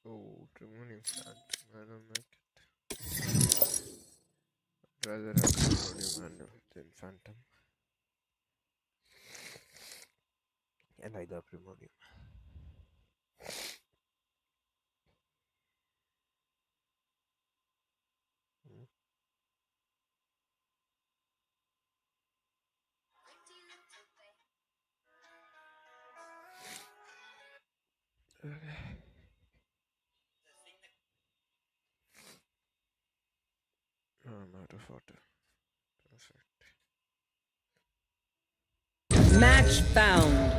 Oh, removing plant. I don't like it. I'd rather have Primordium than Phantom. And I love Primordium. Mm. Oh, I'm out of water. Perfect. Match found.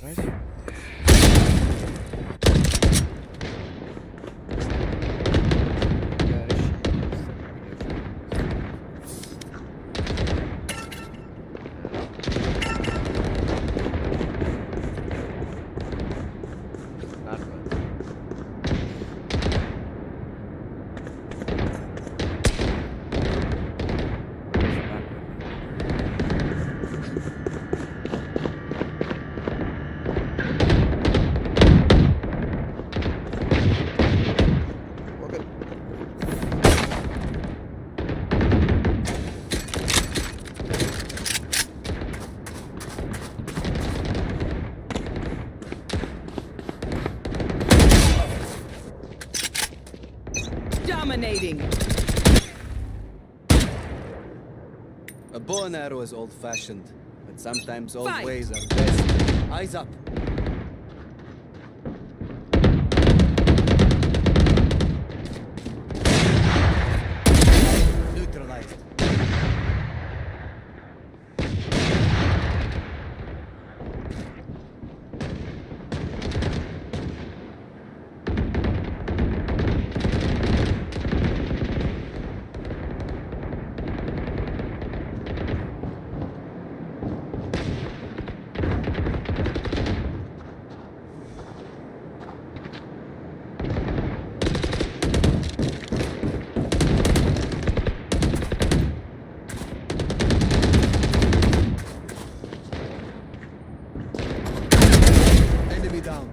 Right? That one. Okay. Dominating. A bow and arrow is old-fashioned, but sometimes old Fight. ways are best. Eyes up. Neutralized. Enemy down.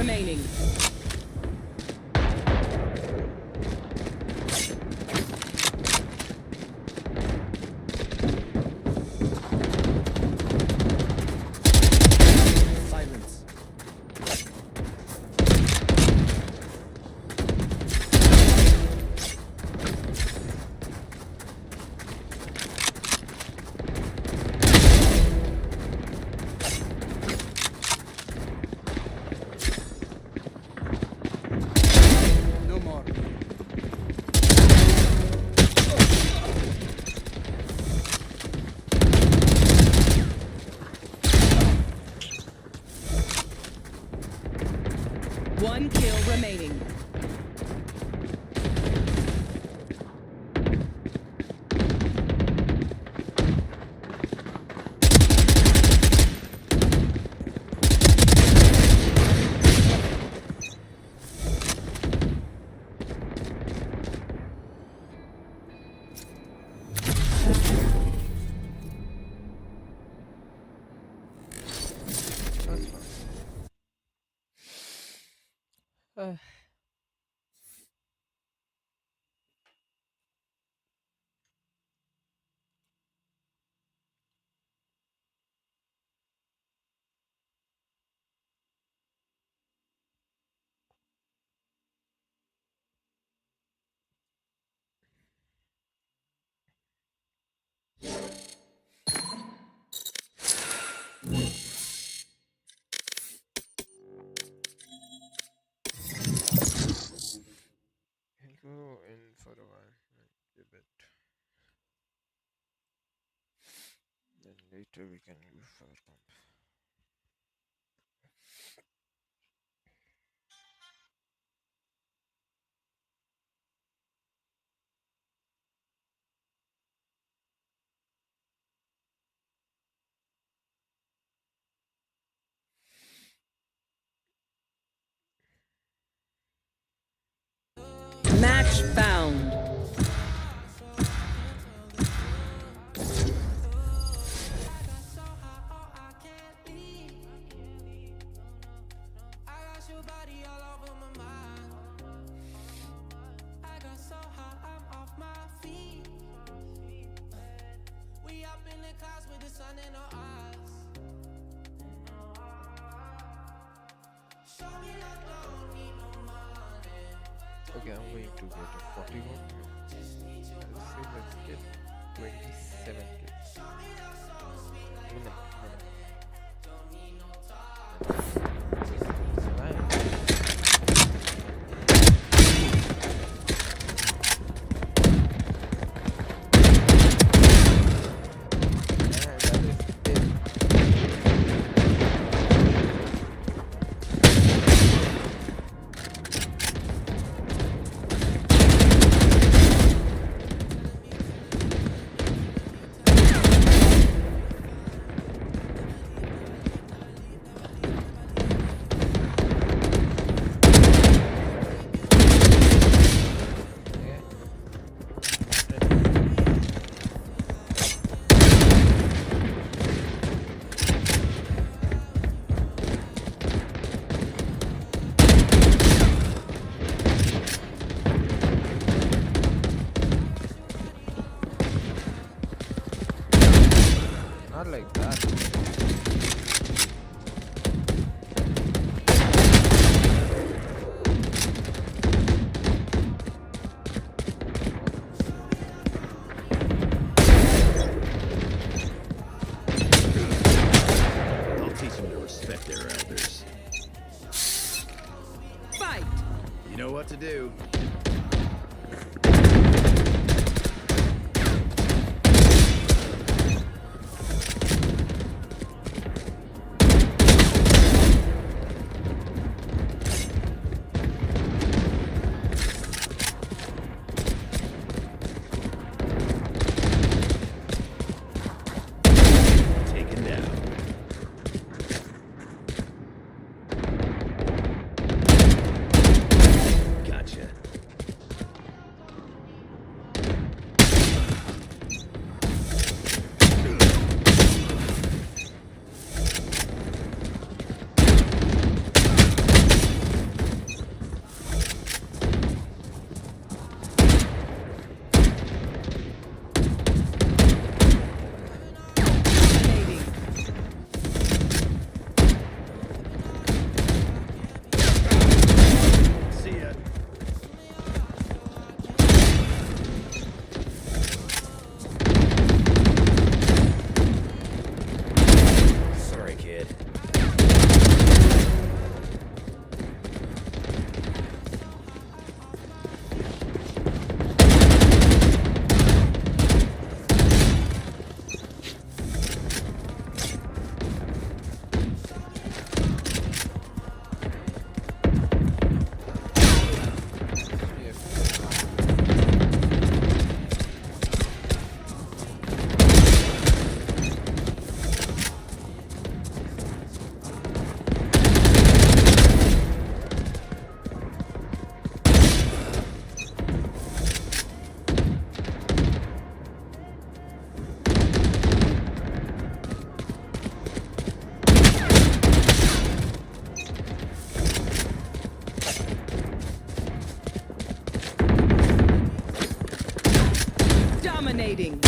remaining. Silence. No more. One kill remaining. That's fine. He'll go in for a while, like a bit. Then later we can go for the pump. Match found. Okay, I'm going to get a 41. Let's see, let's get 27 kills. No, not like that. I'll teach them to respect their elders. Fight. You know what to do. Taken down. Gotcha. kid. Dominating.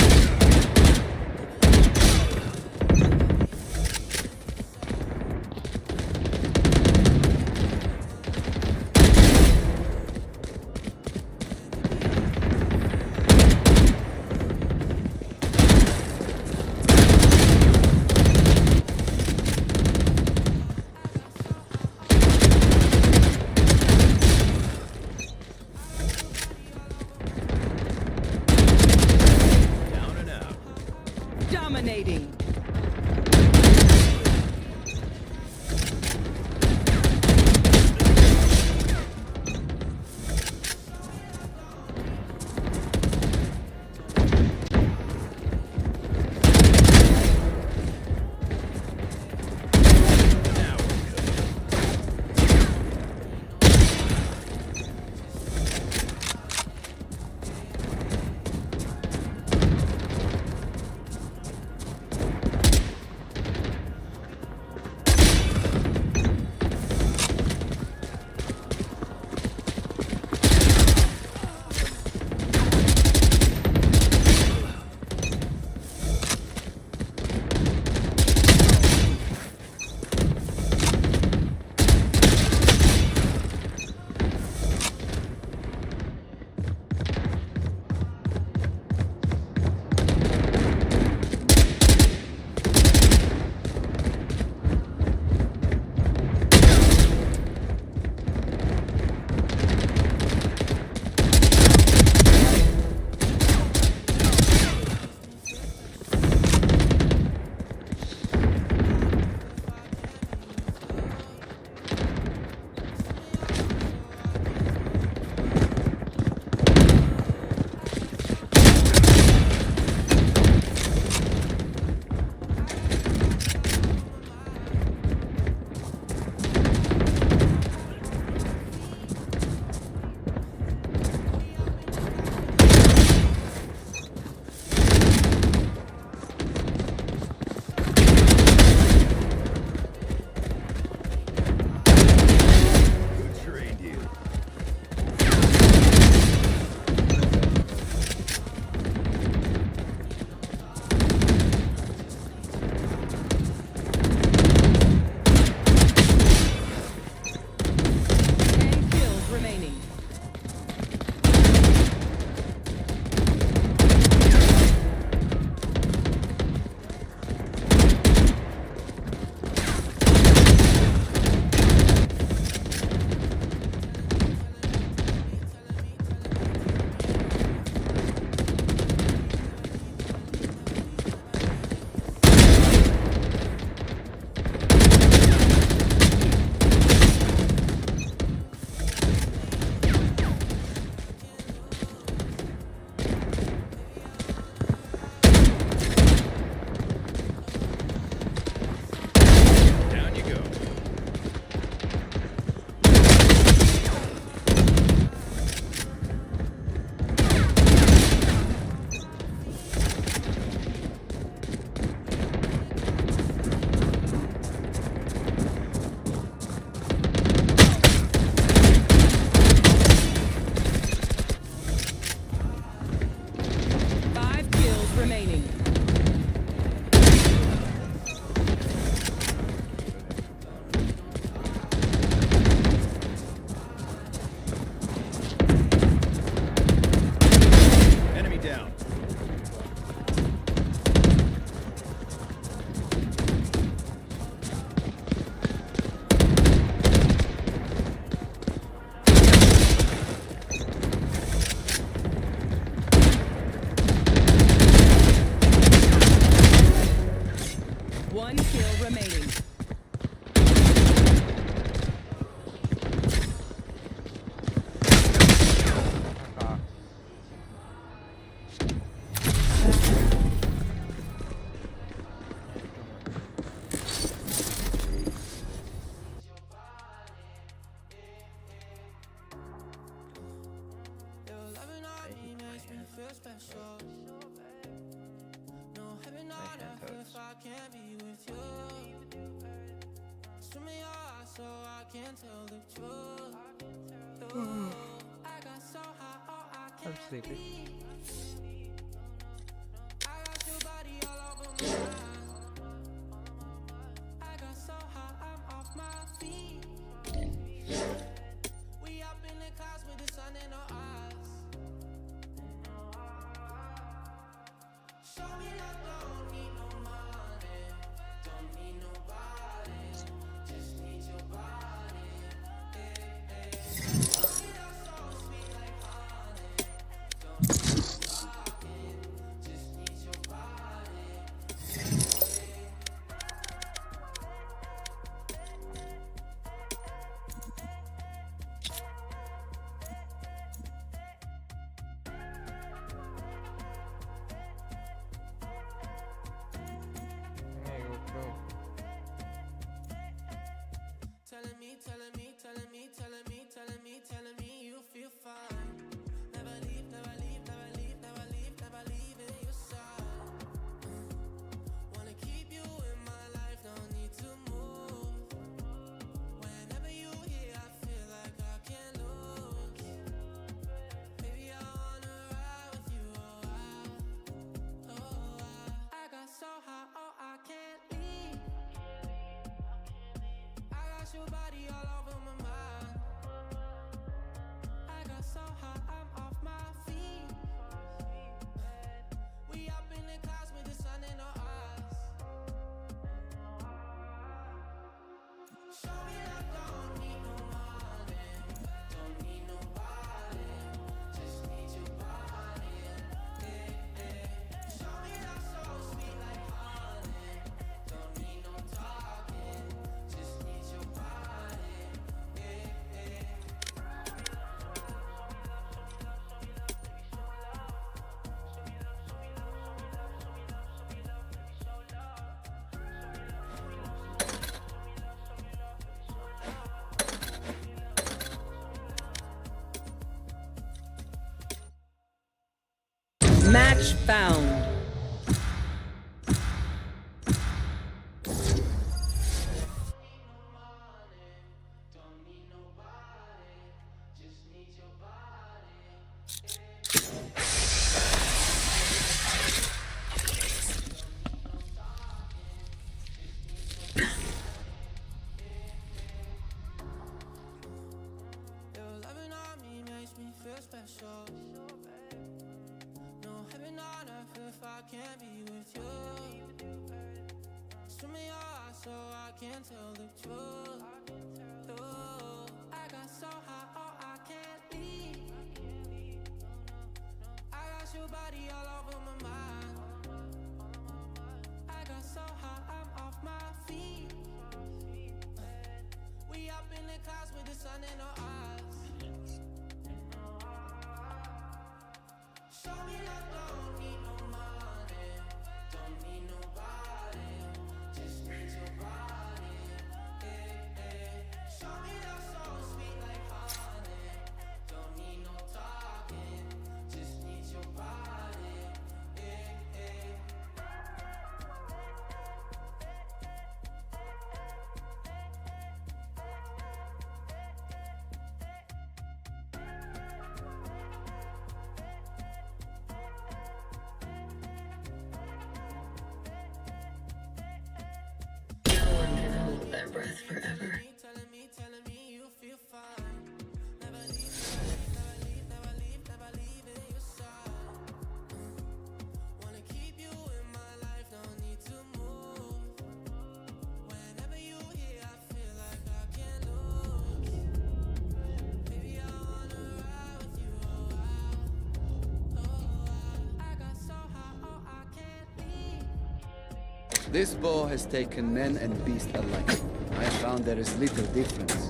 kill remaining. Ah, I'm sleepy. Hey, what bro? Telling me you feel fine. Never leave, never leave, never leave, never leave, never leaving your side. Wanna keep you in my life, no need to move. Whenever you here, I feel like I can't lose. Baby, I wanna ride with you, I got so high, oh, I can't leave. I got your body all over my mind. I got so high, I'm off my feet. We up in the clouds with the sun in our eyes. Show me love, don't need no money, don't need nobody, just need your body. Show me love so sweet like honey, don't need no talking, just need your body. Match found. Don't need nobody, just need your body. Your loving on me makes me feel special. No heaven on earth if I can't be with you. Swim in your eyes so I can tell the truth. I got so high, oh, I can't leave. I got your body all over my mind. I got so high, I'm off my feet. We up in the clouds with the sun in our eyes. Show me love, don't need no money, don't need nobody, just need your body. Show me love so sweet like honey, don't need no talking, just need your body. This bow has taken men and beasts alike. I found there is little difference.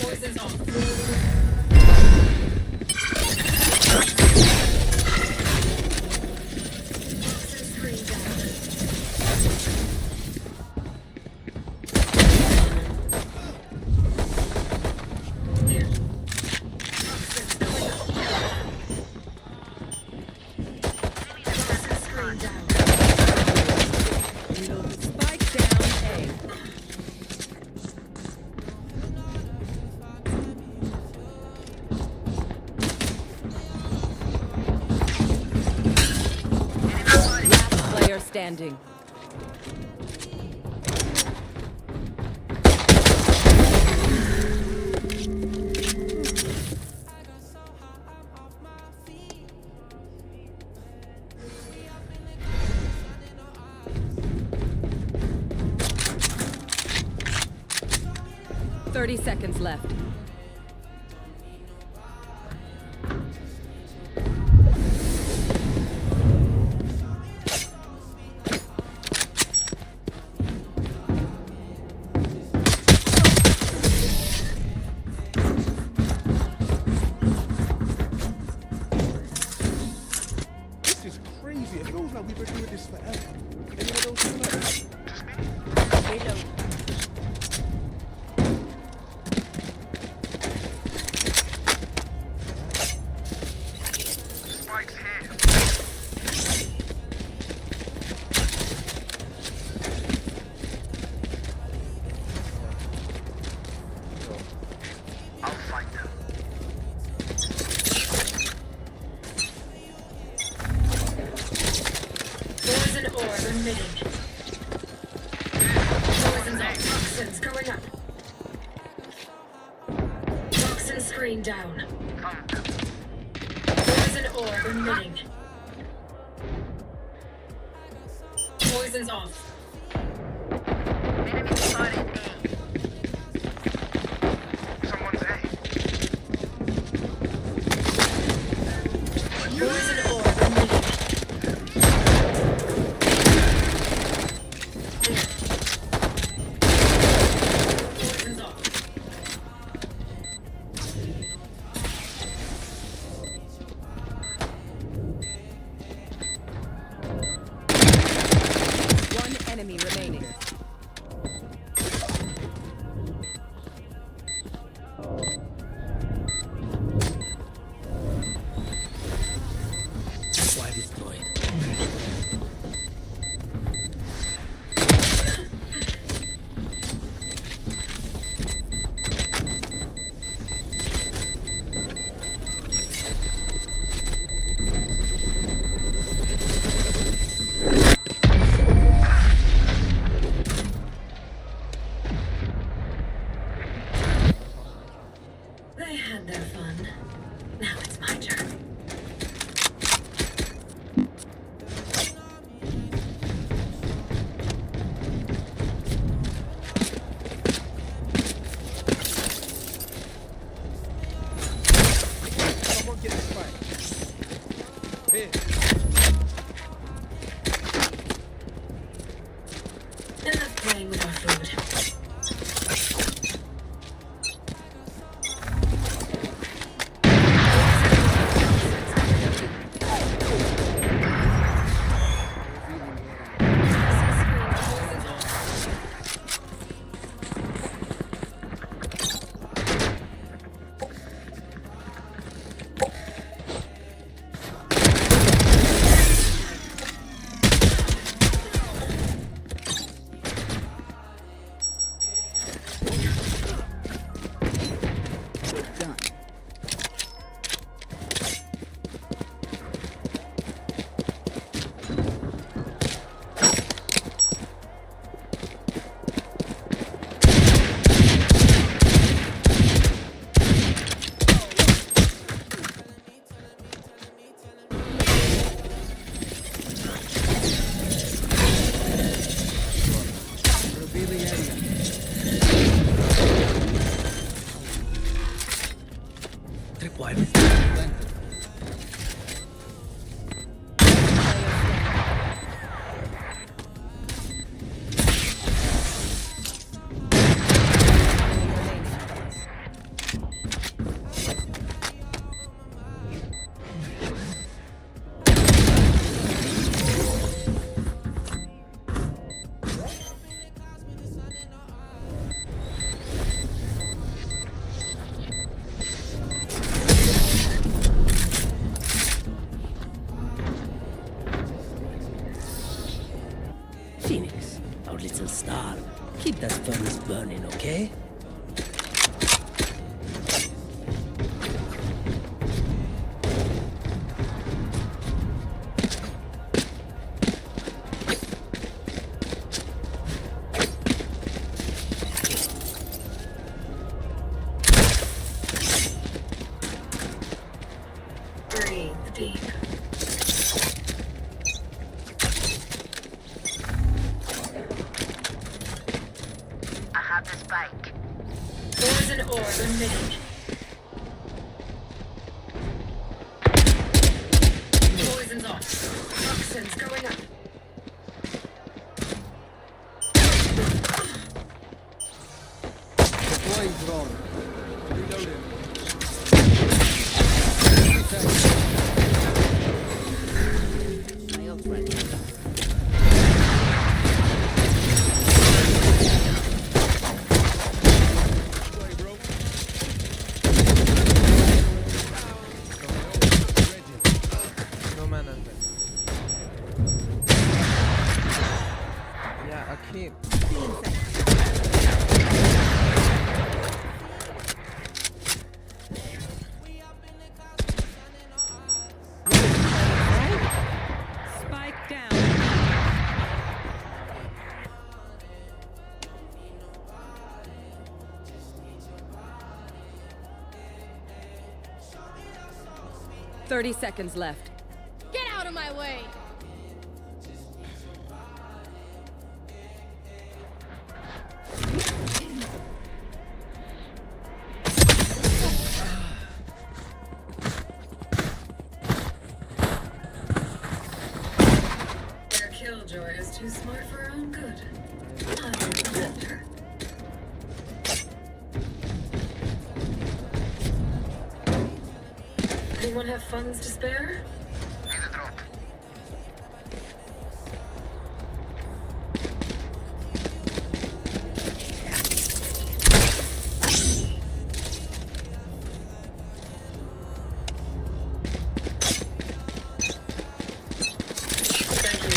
Poison's off. Player standing. Thirty seconds left. This is crazy. It feels like we've been doing this forever. Anyone else feel like that? Reload. Poison orb emitting. Poison's up. Toxins going up. Toxin screen down. Poison orb emitting. Poison's off. Enemy spotted A. Someone's A. Poison orb emitting. Poison's off. One enemy remaining. Supply destroyed. They had their fun. Now it's my turn. Phoenix, our little star. Keep that furnace burning, okay? Breathe deep. I have the spike. Poison orb emitting. Poison's off. Toxins going up. Deploying drone. Reloading. My ult ready. No man has been. Yeah, Akeem. Spike down. Thirty seconds left. Get out of my way! Their killjoy is too smart for her own good. I will defend her. Anyone have funds to spare? Thank you.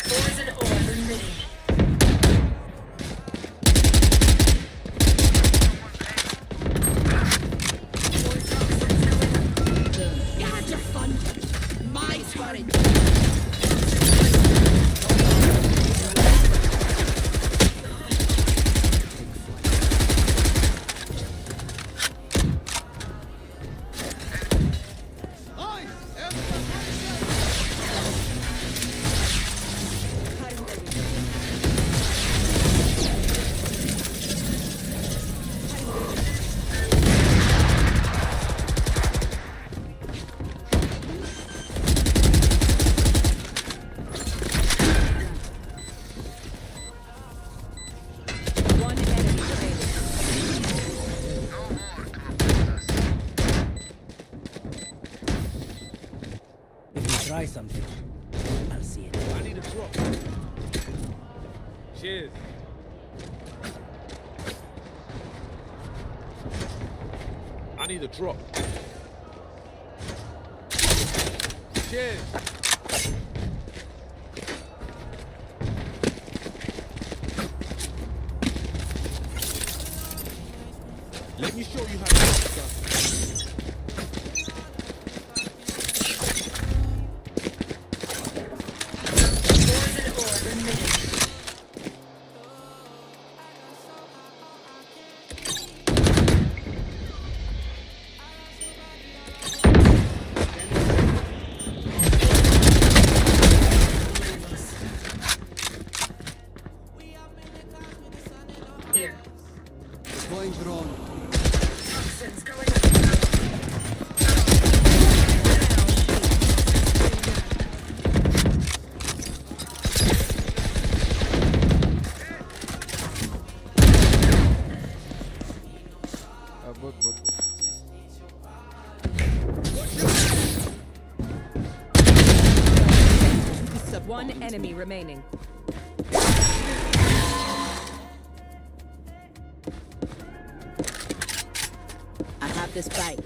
Poison orb emitting. More toxins going up. You had your fun. My turn. One enemy remaining. If you try something, I'll see it. I need a drop. Cheers. I need a drop. Cheers. Let me show you how to do stuff. Poison orb emitting. Here. Deploying drone. Toxins going up. Both. One enemy remaining. I have the spike.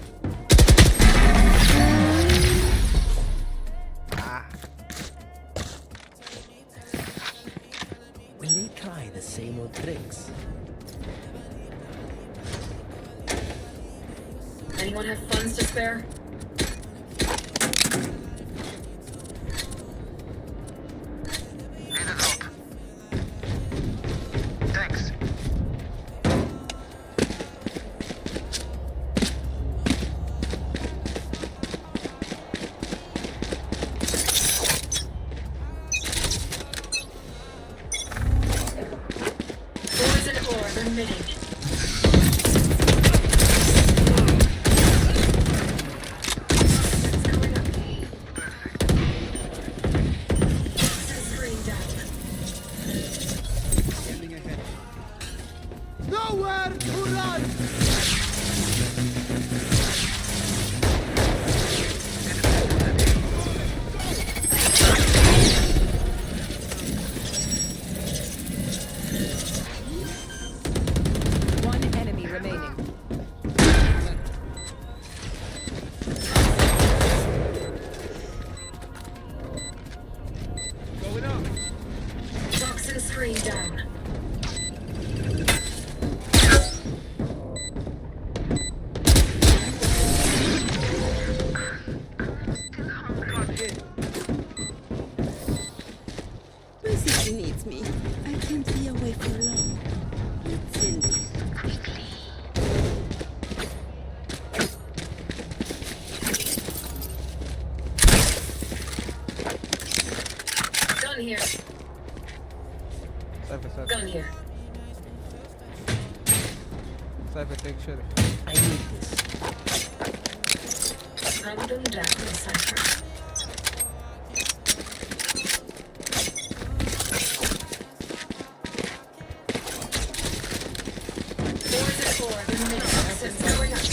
there. Thanks. Poison orb emitting. Screen down. Scanning ahead. Nowhere to run! One enemy remaining. Going up. Toxin screen down. Lucy needs me. I can't be away for long. It's in me. Gun here. Cypher, Gun here. Cypher, take shit. I need this. Hunt them down, Cypher. Poison orb emitting. Toxins going up.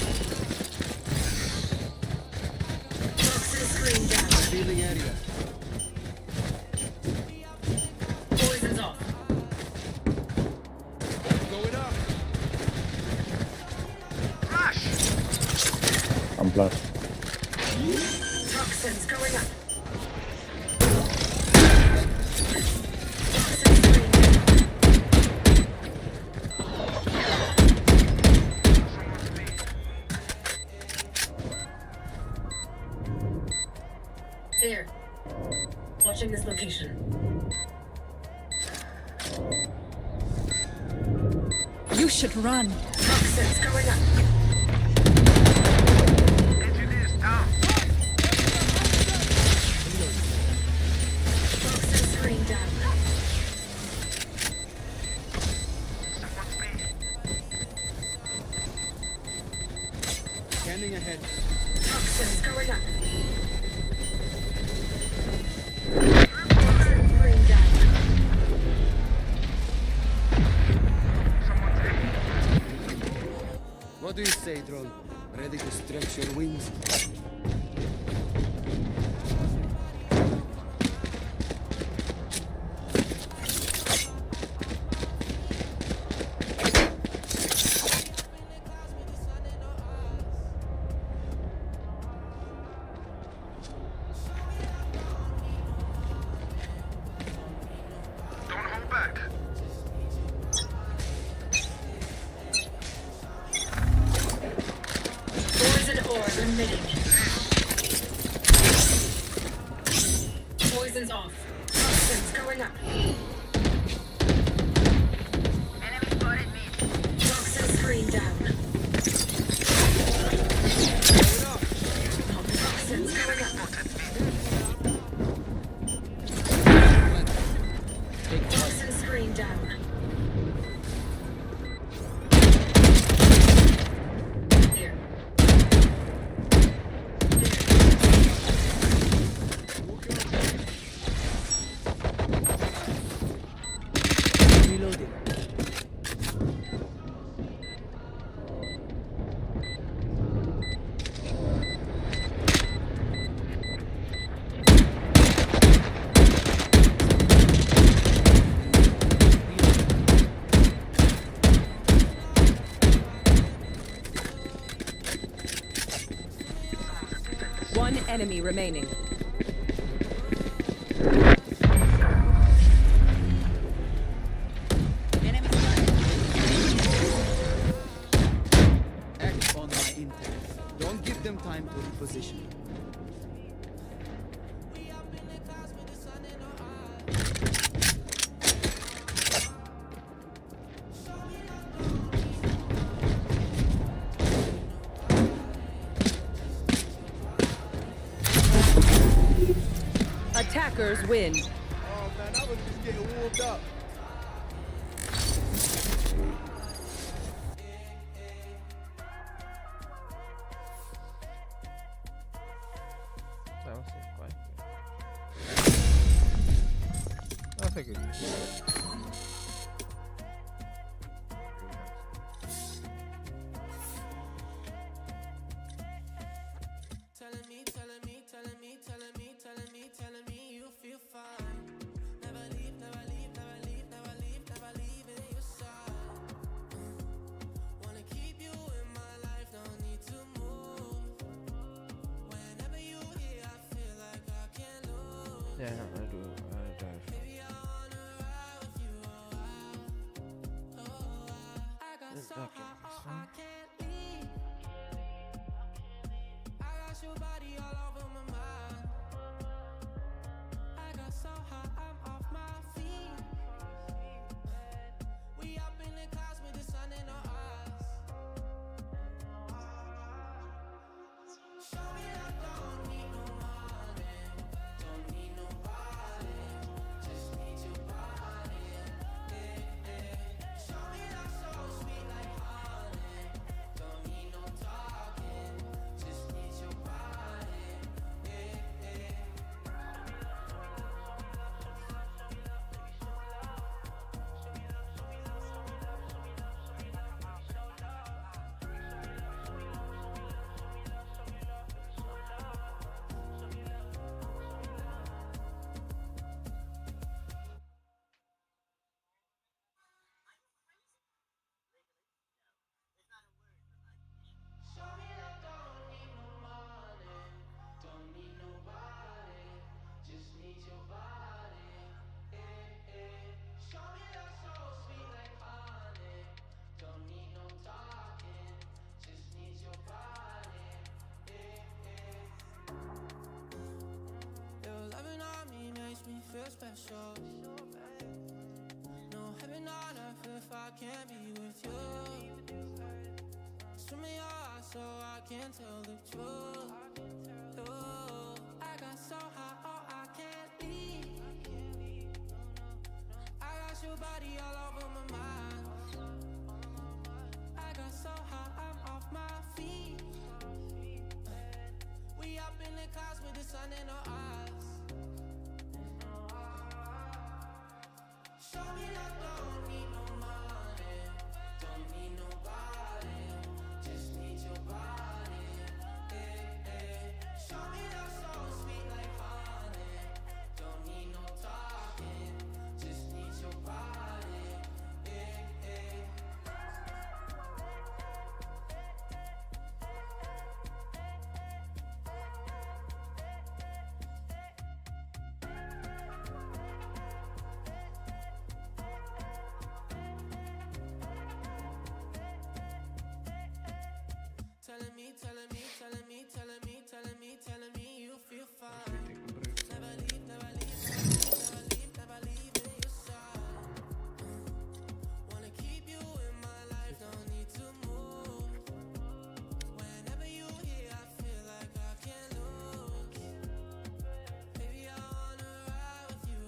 Toxin screen down. Healing area. Poison's off. Going up. I'm plus. Toxins going up. Toxin screen down. There. Watching this location. You should run. Toxins going up. Engineers down. Toxin screen down. Someone's B. Scanning ahead. Toxins going up. Toxin screen down. What do you say, drone? Ready to stretch your wings? Don't hold back. Poison orb emitting. Poison's off. Toxins going up. Enemy spotted me. Toxin screen down. Toxins going up. Toxin screen down. Here. Reloading. One enemy remaining. Act on my intel. Don't give them time to Attackers win. Oh man, I was just getting warmed up. That was quite good. That's a good one. Telling me you feel fine. Never leave, never leave, never leave, never leave, never leaving your side. Wanna keep you in my life, don't need to move. Whenever you here, I feel like I can't lose. Yeah, I do. Baby, I wanna ride with you, I got so high, oh, I can't leave. I got your body all over my mind. I got so high, I'm off my feet. We up in the clouds with the sun in our eyes. Show me I don't need no money, don't need nobody, just need your body. Show me that so sweet like honey, don't need no talking, just need your body. Show me I don't need no money, don't need nobody, just need your body. Show me that so sweet like honey, don't need no talking, just need your body. Your loving on me makes me feel special. No heaven on earth if I can't be with you. Swim in your eyes so I can tell the truth. I got so high, oh, I can't leave. I got your body all over my mind. I got so high, I'm off my feet. We up in the clouds with the sun in our eyes. Show me I don't need no money, don't need nobody, just need your body. Show me that so sweet like honey, don't need no talking, just need your body. Telling me you feel fine. Never leave, never leave, never leave, never leaving your side. Wanna keep you in my life, don't need to move. Whenever you here, I feel like I can't lose. Baby, I wanna ride with you,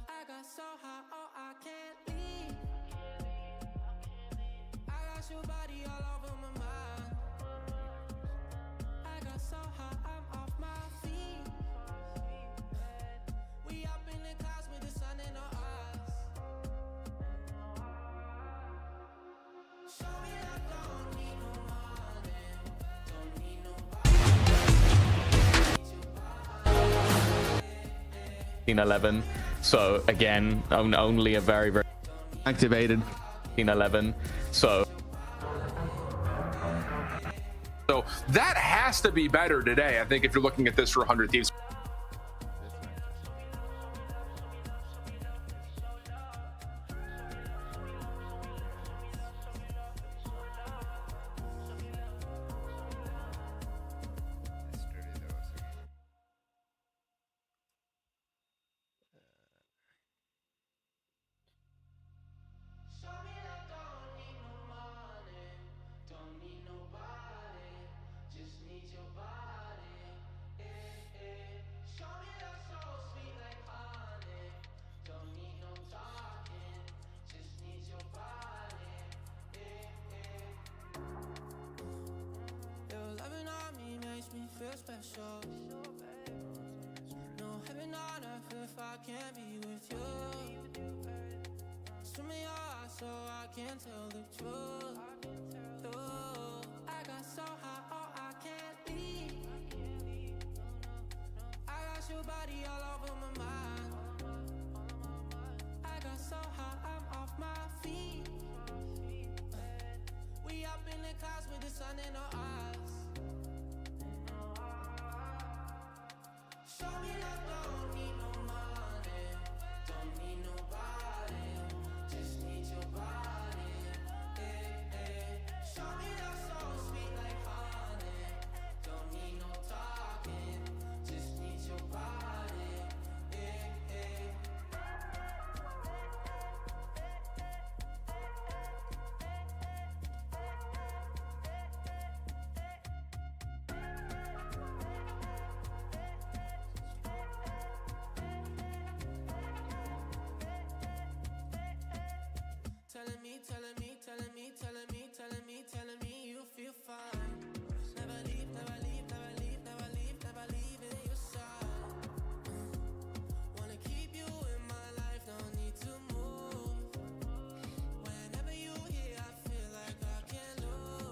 I got so high, oh, I can't leave. I got your body all over my mind. I got so high, I'm off my feet. We up in the clouds with the sun in our eyes. Show me I don't need no money, don't need nobody. 11. So again, only a very activated 11. So that has to be better today, I think, if you're looking at this for 100 Thieves. Show me I don't need no money, don't need nobody, just need your body. special. No heaven on earth if I can't be with you. Swim in your eyes so I can tell the truth. I got so high, oh I can't leave. I got your body all over my mind. I got so high, I'm off my feet. We up in the clouds with the sun in our eyes. Show me that don't need no money, don't need nobody, just need your body. Show me that so sweet like honey, don't need no talking, just need your body. Telling me, telling me, telling me, telling me, telling me, telling me you feel fine. Never leave, never leave, never leave, never leave, never leave in your side. Wanna keep you in my life, don't need to move. Whenever you here, I feel like I can't lose.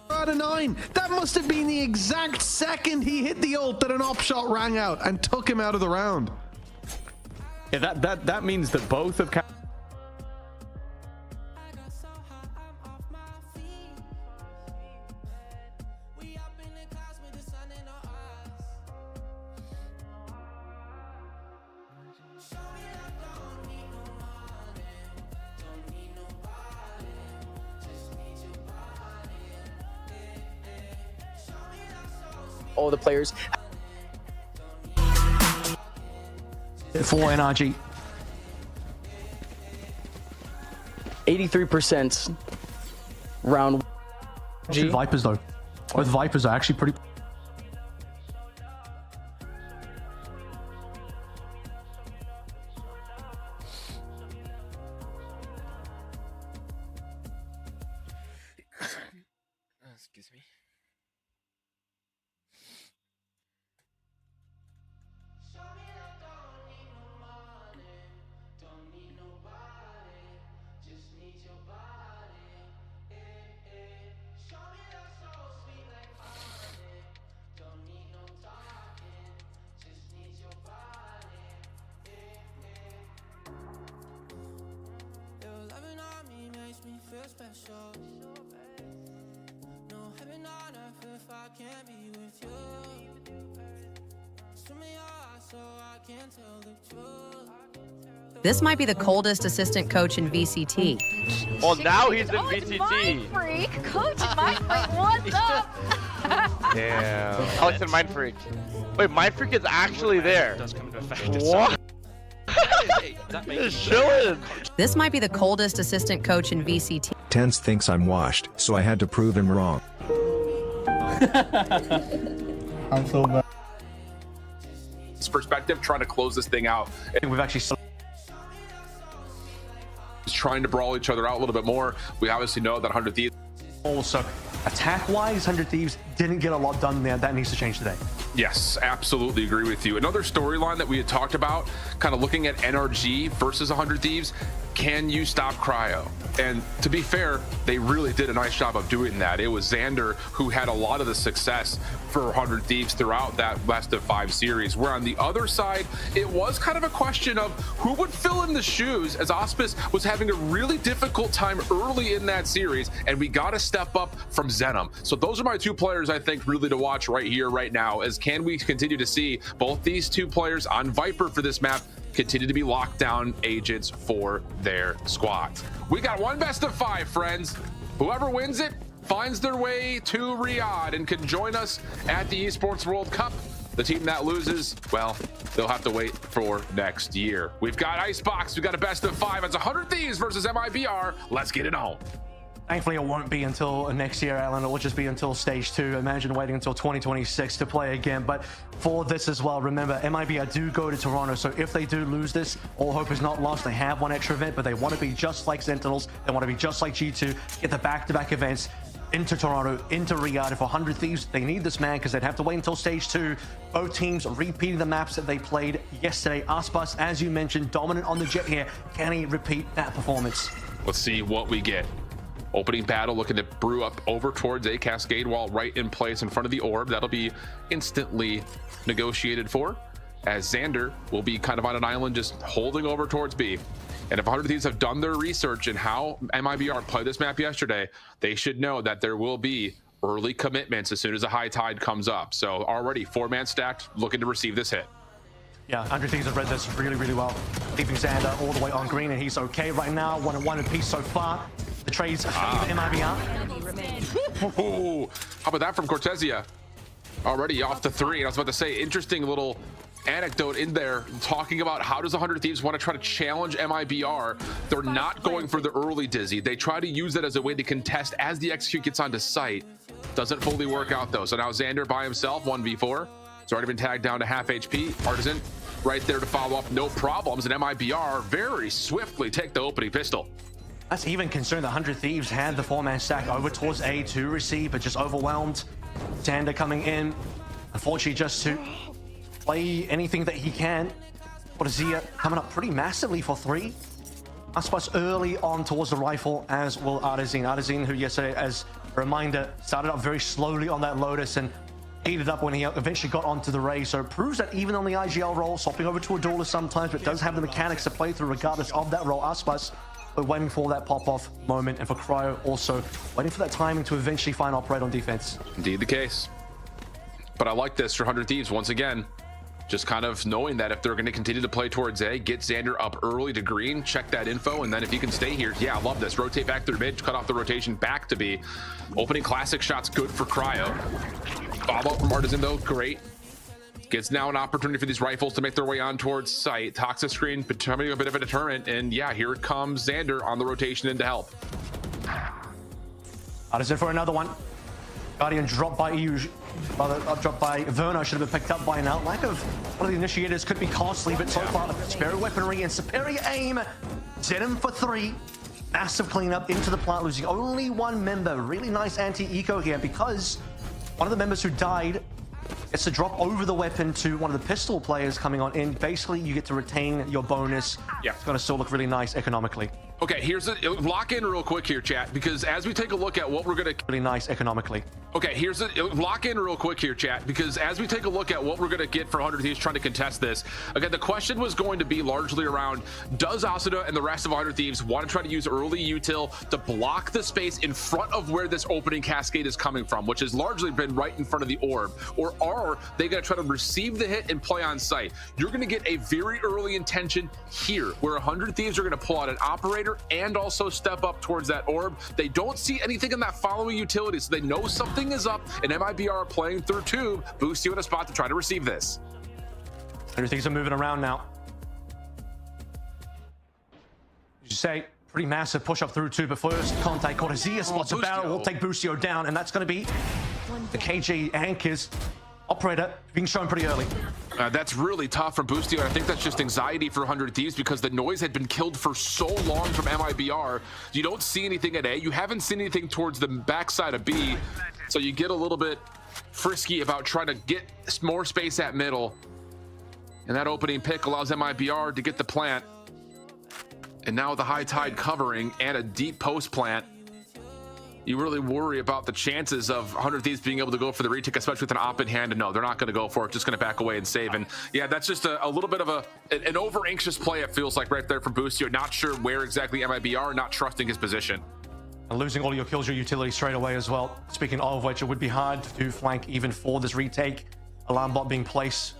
Out of 9. That must have been the exact second he hit the ult that an op shot rang out and took him out of the round. Yeah, that means that both of all the players. For NRG. 83% round. Vipers though. Both Vipers are actually pretty. Excuse me. Feel special. No heaven on earth if I can't be with you. Swim in your eyes so I can tell the truth. This might be the coldest assistant coach in VCT. Well, now he's in VCT. Mind Freak, Coach Mind Freak, what's up? Damn. Alex and Mind Freak. Wait, Mind Freak is actually there. What? Just chilling. This might be the coldest assistant coach in VCT. Tense thinks I'm washed, so I had to prove him wrong. I'm so bad. This perspective, trying to close this thing out. And we've actually trying to brawl each other out a little bit more. We obviously know that 100 Thieves. Also, attack-wise, 100 Thieves didn't get a lot done there. That needs to change today. Yes, absolutely agree with you. Another storyline that we had talked about, kind of looking at NRG versus 100 Thieves. Can you stop Cryo? And to be fair, they really did a nice job of doing that. It was Xander who had a lot of the success for 100 Thieves throughout that best of 5 series, where on the other side, it was kind of a question of who would fill in the shoes, as Auspice was having a really difficult time early in that series, and we got to step up from Zenom. So those are my two players I think really to watch right here, right now, as can we continue to see both these two players on Viper for this map continue to be lockdown agents for their squads. We got one best of 5, friends. Whoever wins it finds their way to Riyadh and can join us at the Esports World Cup. The team that loses, well, they'll have to wait for next year. We've got Icebox, we've got a best of 5. It's 100 Thieves versus MIBR. Let's get it on. Thankfully, it won't be until next year, Alan. It will just be until stage 2. Imagine waiting until 2026 to play again. But for this as well, remember, MIBR do go to Toronto. So if they do lose this, all hope is not lost. They have one extra event, but they want to be just like Sentinels. They want to be just like G2, get the back-to-back events. into Toronto, into Riyadh for 100 Thieves. They need this man because they'd have to wait until stage 2. Both teams repeating the maps that they played yesterday. Aspas, as you mentioned, dominant on the jet here. Can he repeat that performance? Let's see what we get. Opening battle, looking to brew up over towards a cascade wall right in place in front of the orb. That'll be instantly negotiated for, as Xander will be kind of on an island just holding over towards B. And if 100 Thieves have done their research in how MIBR played this map yesterday, they should know that there will be early commitments as soon as the high tide comes up. So already 4-man stacked, looking to receive this hit. Yeah, 100 Thieves have read this really, really well. Leaving Xander all the way on green, and he's okay right now. 1-1 apiece so far. The trades favor MIBR. How about that from Cortesia? Already off the 3. And I was about to say, interesting little anecdote in there talking about how does 100 Thieves want to try to challenge MIBR. They're not going for the early dizzy. They try to use that as a way to contest as the execute gets onto site. Doesn't fully work out though. So now Xander by himself, 1v4. It's already been tagged down to half HP. Artisan right there to follow up, no problems. And MIBR very swiftly take the opening pistol. That's even concerning. The 100 Thieves had the 4-man stack over towards A to receive, but just overwhelmed. Xander coming in, unfortunately just to play anything that he can. Cortesia coming up pretty massively for 3. Aspas early on towards the rifle, as will Artisan. Artisan, who yesterday, as a reminder, started up very slowly on that Lotus and heated up when he eventually got onto the Ray. So it proves that even on the IGL role, swapping over to a duelist sometimes, but does have the mechanics to play through regardless of that role. Aspas, we're waiting for that pop-off moment, and for Cryo also waiting for that timing to eventually find operate on defense. Indeed the case. But I like this for 100 Thieves once again. Just kind of knowing that if they're going to continue to play towards A, get Xander up early to green, check that info, and then if you can stay here, yeah, I love this. Rotate back through mid, cut off the rotation back to B. Opening classic shots, good for Cryo. Follow up from Artisan though, great. Gets now an opportunity for these rifles to make their way on towards site. Toxic screen becoming a bit of a deterrent, and yeah, here comes Xander on the rotation in to help. Artisan for another one. Guardian dropped by EU, dropped by Verno, should have been picked up by now. Lack of one of the initiators could be costly, but so far, superior weaponry and superior aim. Zed him for 3. Massive cleanup into the plant, losing only 1 member. Really nice anti-eco here because one of the members who died gets to drop over the weapon to one of the pistol players coming on in. Basically, you get to retain your bonus. Yeah. It's going to still look really nice economically. Okay, here's a lock in real quick here, chat, because as we take a look at what we're going to... Really nice economically. Okay, here's a lock in real quick here, chat, because as we take a look at what we're going to get for 100 Thieves trying to contest this, again, the question was going to be largely around, does Asuna and the rest of 100 Thieves want to try to use early util to block the space in front of where this opening cascade is coming from, which has largely been right in front of the orb, or are they going to try to receive the hit and play on site? You're going to get a very early intention here, where 100 Thieves are going to pull out an operator and also step up towards that orb. They don't see anything in that following utility, so they know something is up, and MIBR are playing through tube, boost you in a spot to try to receive this. Things are moving around now. You say pretty massive push up through tube, but first contact. Cortesia spots a barrel, will take Boostio down, and that's going to be the KJ Anchors operator being shown pretty early. That's really tough for Boostio, and I think that's just anxiety for 100 Thieves because the noise had been killed for so long from MIBR. You don't see anything at A. You haven't seen anything towards the backside of B, so you get a little bit frisky about trying to get more space at middle. And that opening pick allows MIBR to get the plant. And now the high tide covering and a deep post plant, you really worry about the chances of 100 Thieves being able to go for the retake, especially with an op in hand. And no, they're not going to go for it, just going to back away and save. And yeah, that's just a little bit of an over anxious play, it feels like, right there from Boostio. Not sure where exactly MIBR, not trusting his position. And losing all your kills, your utility straight away as well. Speaking of which, it would be hard to flank even for this retake. Alarm bot being placed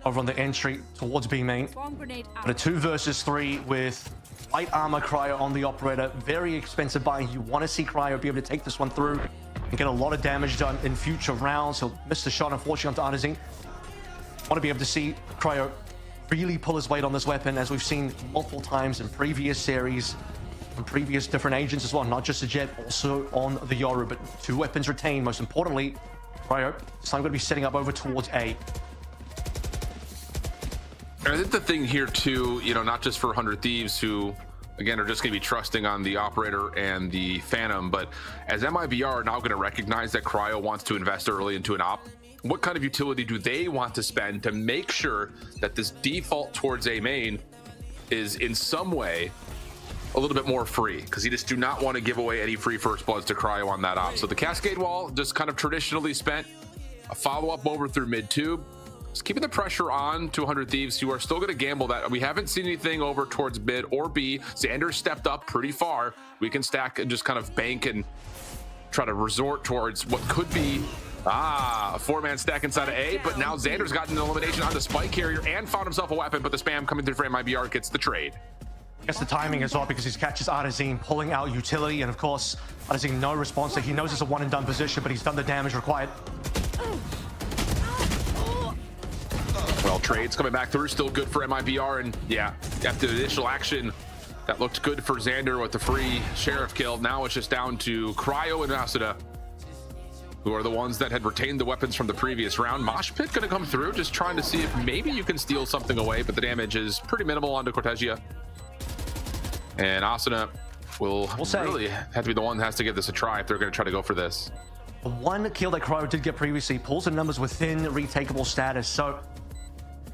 over on the entry towards B main. But a 2 versus 3 with light armor Cryo on the operator. Very expensive buy. You want to see Cryo be able to take this one through and get a lot of damage done in future rounds. He'll miss the shot, unfortunately, onto Artisan. Want to be able to see Cryo really pull his weight on this weapon, as we've seen multiple times in previous series and previous different agents as well. Not just the Jet, also on the Yoru, but 2 weapons retained. Most importantly, Cryo, this time going to be setting up over towards A. And I think the thing here too, you know, not just for 100 Thieves, who again, are just going to be trusting on the operator and the Phantom. But as MIBR are now going to recognize that Cryo wants to invest early into an op, what kind of utility do they want to spend to make sure that this default towards A main is in some way a little bit more free? Because you just do not want to give away any free first bloods to Cryo on that op. So the Cascade Wall just kind of traditionally spent, a follow-up over through mid-tube. Just keeping the pressure on to 100 Thieves, who are still going to gamble that. We haven't seen anything over towards mid or B. Xander stepped up pretty far. We can stack and just kind of bank and try to resort towards what could be a 4-man stack inside of A. But now Xander's gotten an elimination on the Spike Carrier and found himself a weapon, but the spam coming through for MIBR gets the trade. I guess the timing as well, because he catches Artazine pulling out utility, and of course, Artazine no response. So he knows it's a one and done position, but he's done the damage required. Well, trades coming back through, still good for MIBR, and yeah, after the initial action, that looked good for Xander with the free Sheriff kill. Now it's just down to Cryo and Asuda, who are the ones that had retained the weapons from the previous round. Mosh Pit gonna come through, just trying to see if maybe you can steal something away, but the damage is pretty minimal onto Cortesia. And Asuna will really have to be the one that has to give this a try if they're going to try to go for this. The one kill that Cryo did get previously pulls the numbers within retakeable status. So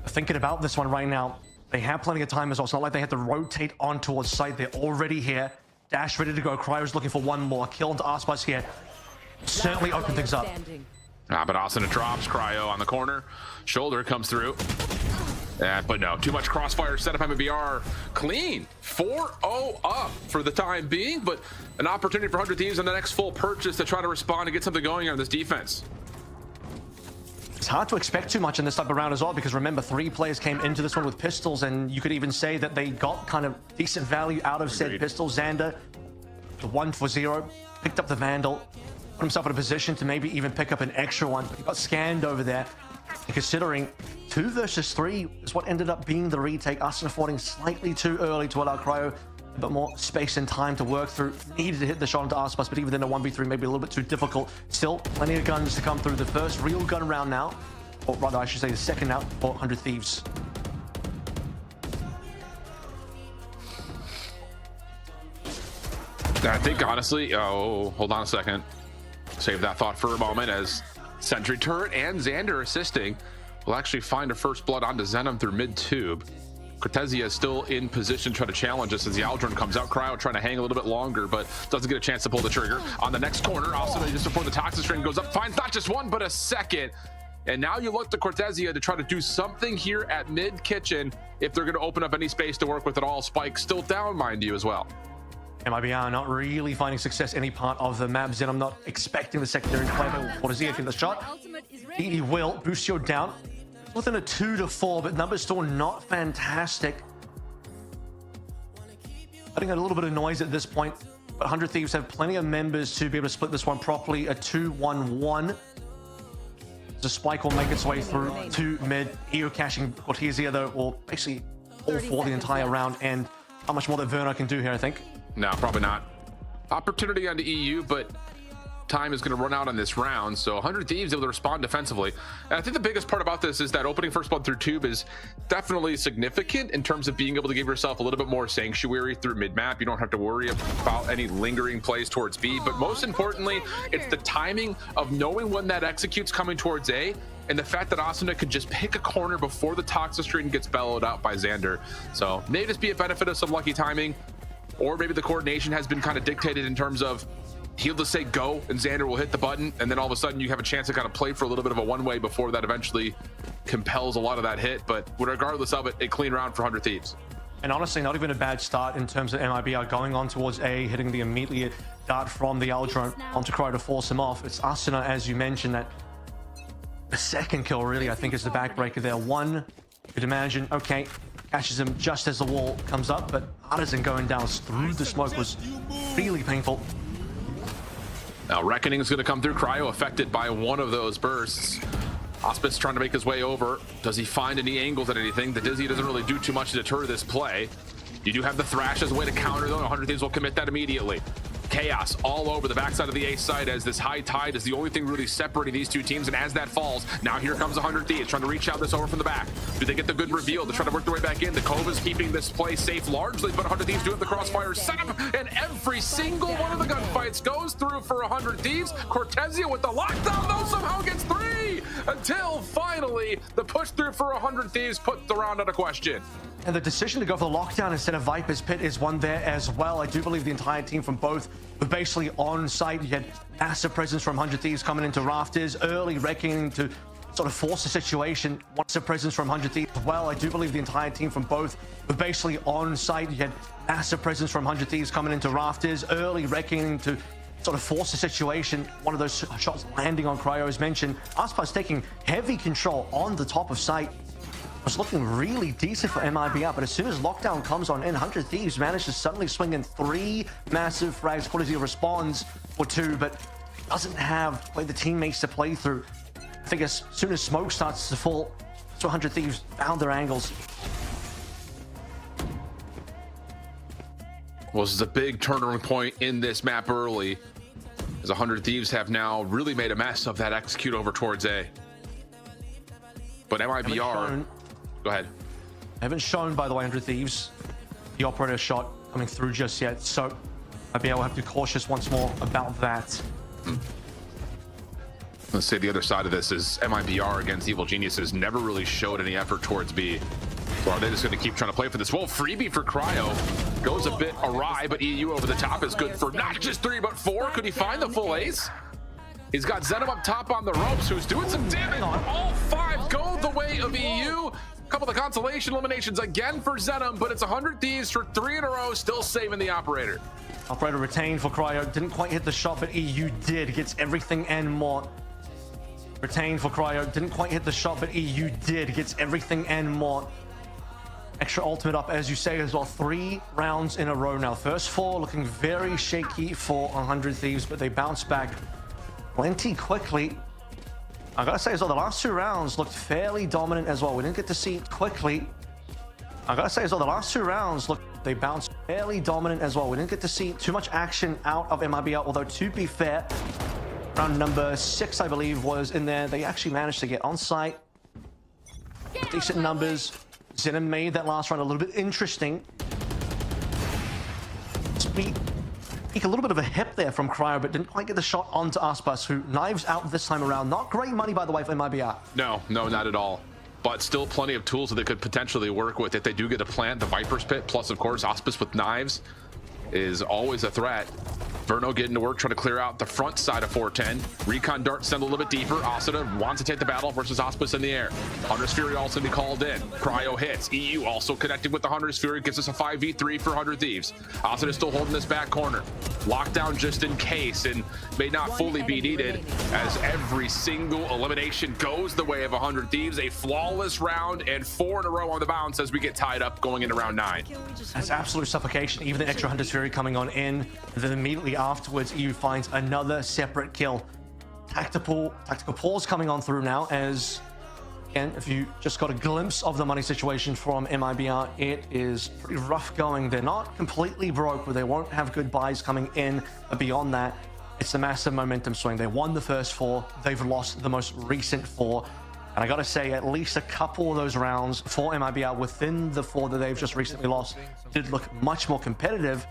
thinking about this one right now, they have plenty of time as well. It's not like they have to rotate on towards site. They're already here. Dash ready to go. Cryo's looking for one more. Kill into Aspas here. Certainly open things up. But Asuna drops Cryo on the corner. Shoulder comes through. But no, too much crossfire set up MIBR. Clean 4-0 up for the time being, but an opportunity for 100 Thieves on the next full purchase to try to respond and get something going on this defense. It's hard to expect too much in this type of round as well, because remember, 3 players came into this one with pistols, and you could even say that they got kind of decent value out of said pistol. Xander, the 1 for 0, picked up the Vandal, put himself in a position to maybe even pick up an extra one, but he got scanned over there. And considering 2 versus 3 is what ended up being the retake, Asuna falling slightly too early to allow Cryo a bit more space and time to work through. Needed to hit the shot into Aspas, but even then a 1v3 maybe a little bit too difficult. Still plenty of guns to come through. The first real gun round now, or rather I should say the second now for 100 Thieves. I think honestly, hold on a second. Save that thought for a moment, as Sentry Turret and Xander assisting will actually find a first blood onto Zenom through mid-tube. Cortesia is still in position to try to challenge us as the Aldrin comes out. Cryo trying to hang a little bit longer, but doesn't get a chance to pull the trigger. On the next corner, also just before the Toxic String goes up, finds not just one, but a second. And now you look to Cortesia to try to do something here at mid-kitchen if they're going to open up any space to work with at all. Spike still down, mind you, as well. MIBR not really finding success any part of the map. Zen, I'm not expecting the secondary play, but Cortesia get the shot. He will boost you down. Within a 2 to 4, but numbers still not fantastic. I think a little bit of noise at this point, but 100 Thieves have plenty of members to be able to split this one properly. A 2-1-1. The Spike will make its way through to mid. EO caching Cortesia though, will basically all for the entire round, and how much more that Verna can do here, I think. No, probably not. Opportunity on the EU, but time is going to run out on this round, so 100 Thieves able to respond defensively. And I think the biggest part about this is that opening first blood through tube is definitely significant in terms of being able to give yourself a little bit more sanctuary through mid-map. You don't have to worry about any lingering plays towards B, but most importantly, it's the timing of knowing when that executes coming towards A, and the fact that Asuna could just pick a corner before the Toxic String gets bellowed out by Xander. So may just be a benefit of some lucky timing, or maybe the coordination has been kind of dictated in terms of he'll just say go and Xander will hit the button, and then all of a sudden you have a chance to kind of play for a little bit of a one-way before that eventually compels a lot of that hit. But regardless of it, a clean round for 100 Thieves. And honestly, not even a bad start in terms of MIBR going on towards A, hitting the immediate dart from the Aldron onto Cryo to force him off. It's Asuna, as you mentioned, that the second kill really, I think, is the backbreaker there. One, you could imagine, okay, catches him just as the wall comes up, but Artisan going down through the smoke was really painful. Now Reckoning is going to come through. Cryo affected by one of those bursts. Auspice trying to make his way over. Does he find any angles at anything? The Dizzy doesn't really do too much to deter this play. You do have the Thrash as a way to counter, though. 100 Thieves will commit that immediately. chaos all over the backside of the A site, as this high tide is the only thing really separating these two teams. And as that falls, now here comes 100 Thieves trying to reach out this over from the back. Do they get the good reveal to try to work their way back in? The Cove is keeping this play safe largely, but 100 Thieves do have the crossfire set up, and every single one of the gunfights goes through for 100 Thieves. Cortezia with the lockdown, though, somehow gets 3 until finally the push through for 100 Thieves put the round out of question. And the decision to go for the lockdown instead of Viper's Pit is one there as well. I do believe the entire team from both were basically on site. You had massive presence from 100 Thieves coming into Rafters, early reckoning to sort of force the situation. Massive presence from 100 Thieves as well. I do believe the entire team from both were basically on site. You had massive presence from 100 Thieves coming into Rafters, early reckoning to sort of force the situation. One of those shots landing on Cryo, as mentioned. Aspas taking heavy control on the top of site. Was looking really decent for MIBR, but as soon as lockdown comes on in, 100 Thieves managed to suddenly swing in 3 massive frags. Cortezia responds for 2, but doesn't have quite the teammates to play through. I think as soon as smoke starts to fall, so 100 Thieves found their angles. Well, this is a big turning point in this map early, as 100 Thieves have now really made a mess of that execute over towards A. But MIBR... Go ahead. I haven't shown, by the way, 100 Thieves the operator shot coming through just yet, so maybe I will have to be cautious once more about that. Let's say the other side of this is MIBR against Evil Geniuses never really showed any effort towards B. So are they just going to keep trying to play for this? Well, freebie for Cryo goes a bit awry, but EU over the top is good for not just 3 but 4. Could he find the full ace? He's got Zenom up top on the ropes, who's doing some damage. All 5 go the way of EU. Couple of consolation eliminations again for Zenom, but it's 100 Thieves for 3 in a row, still saving the operator. Operator retained for Cryo. Didn't quite hit the shot, but EU did. Gets everything and more. Retained for Cryo. Didn't quite hit the shot, but EU did. Gets everything and more. Extra ultimate up, as you say, as well. 3 rounds in a row now. First 4 looking very shaky for 100 Thieves, but they bounce back plenty quickly. I gotta say as well, the last 2 rounds looked fairly dominant as well. We didn't get to see it quickly. I gotta say as well, the last 2 rounds they bounced fairly dominant as well. We didn't get to see too much action out of MIBR, although to be fair, round number 6, I believe, was in there. They actually managed to get on site. Decent numbers. Zenom made that last round a little bit interesting. Speak a little bit of a hip there from Cryo, but didn't quite get the shot onto Aspas, who knives out this time around. Not great money, by the way, for MIBR. No, not at all. But still plenty of tools that they could potentially work with if they do get a plant. The Viper's Pit, plus, of course, Aspas with knives is always a threat. Verno getting to work, trying to clear out the front side of 410. Recon Dart send a little bit deeper. Asada wants to take the battle versus Aspas in the air. Hunter's Fury also be called in. Cryo hits. EU also connected with the Hunter's Fury. Gives us a 5v3 for 100 Thieves. Asada still holding this back corner. Lockdown just in case, and may not fully be needed, as every single elimination goes the way of 100 Thieves. A flawless round and 4 in a row on the bounce as we get tied up going into round 9. That's absolute suffocation. Even the extra Hunter's Fury coming on in. Then immediately afterwards, EU finds another separate kill. Tactical pause coming on through now, as again, if you just got a glimpse of the money situation from MIBR, it is pretty rough going. They're not completely broke, but they won't have good buys coming in. But beyond that, it's a massive momentum swing. They won the first 4, they've lost the most recent 4. And I gotta say, at least a couple of those rounds for MIBR within the 4 that they've just recently lost did look much more competitive.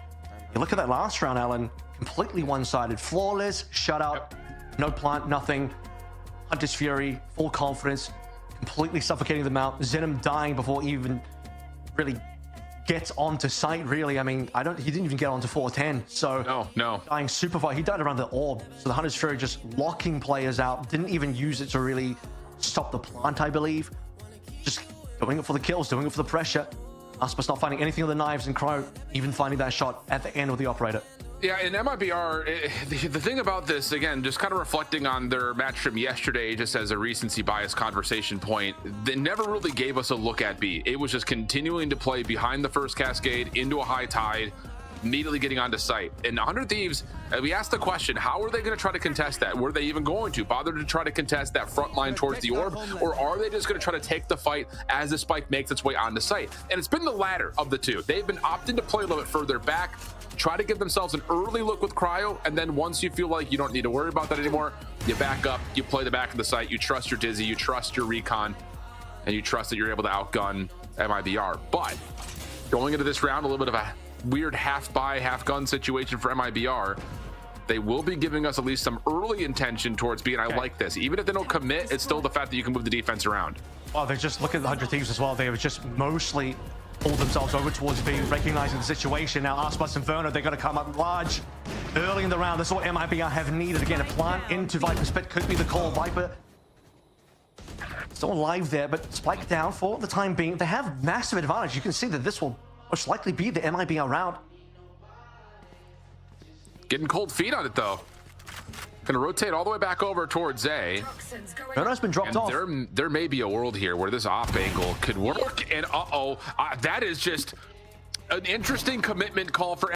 You look at that last round, Alan, completely one-sided. Flawless, shutout, no plant, nothing. Hunter's Fury, full confidence, completely suffocating them out. Zenom dying before he even really gets onto site, really. I mean, he didn't even get onto 410, so... No. Dying super far. He died around the orb. So the Hunter's Fury just locking players out. Didn't even use it to really stop the plant, I believe. Just doing it for the kills, doing it for the pressure. Aspas not finding anything on the knives, and Cryo even finding that shot at the end of the operator. Yeah, in MIBR, the thing about this, again, just kind of reflecting on their match from yesterday, just as a recency bias conversation point, they never really gave us a look at B. It was just continuing to play behind the first cascade into a high tide, immediately getting onto site. And 100 Thieves, we asked the question, how are they going to try to contest that? Were they even going to bother to try to contest that front line towards the orb? Or are they just going to try to take the fight as the spike makes its way onto site? And it's been the latter of the two. They've been opting to play a little bit further back, try to give themselves an early look with cryo, and then once you feel like you don't need to worry about that anymore, you back up, you play the back of the site, you trust your Dizzy, you trust your recon, and you trust that you're able to outgun MIBR. But going into this round, a little bit of a weird half buy, half gun situation for MIBR. They will be giving us at least some early intention towards being, I like this. Even if they don't commit, it's still the fact that you can move the defense around. Well, they just look at the 100 Thieves as well. They were just mostly pulled themselves over towards B, recognizing the situation. Now, Aspas and Verno, they're going to come up large early in the round. This is what MIBR have needed. Again, a plant into Viper's pit could be the call. Viper still alive there, but spike down for the time being. They have massive advantage. You can see that this will most likely be the MIBR round. Getting cold feet on it, though. Gonna rotate all the way back over towards A. Verno's been dropped off. There may be a world here where this op angle could work. And that is just an interesting commitment call for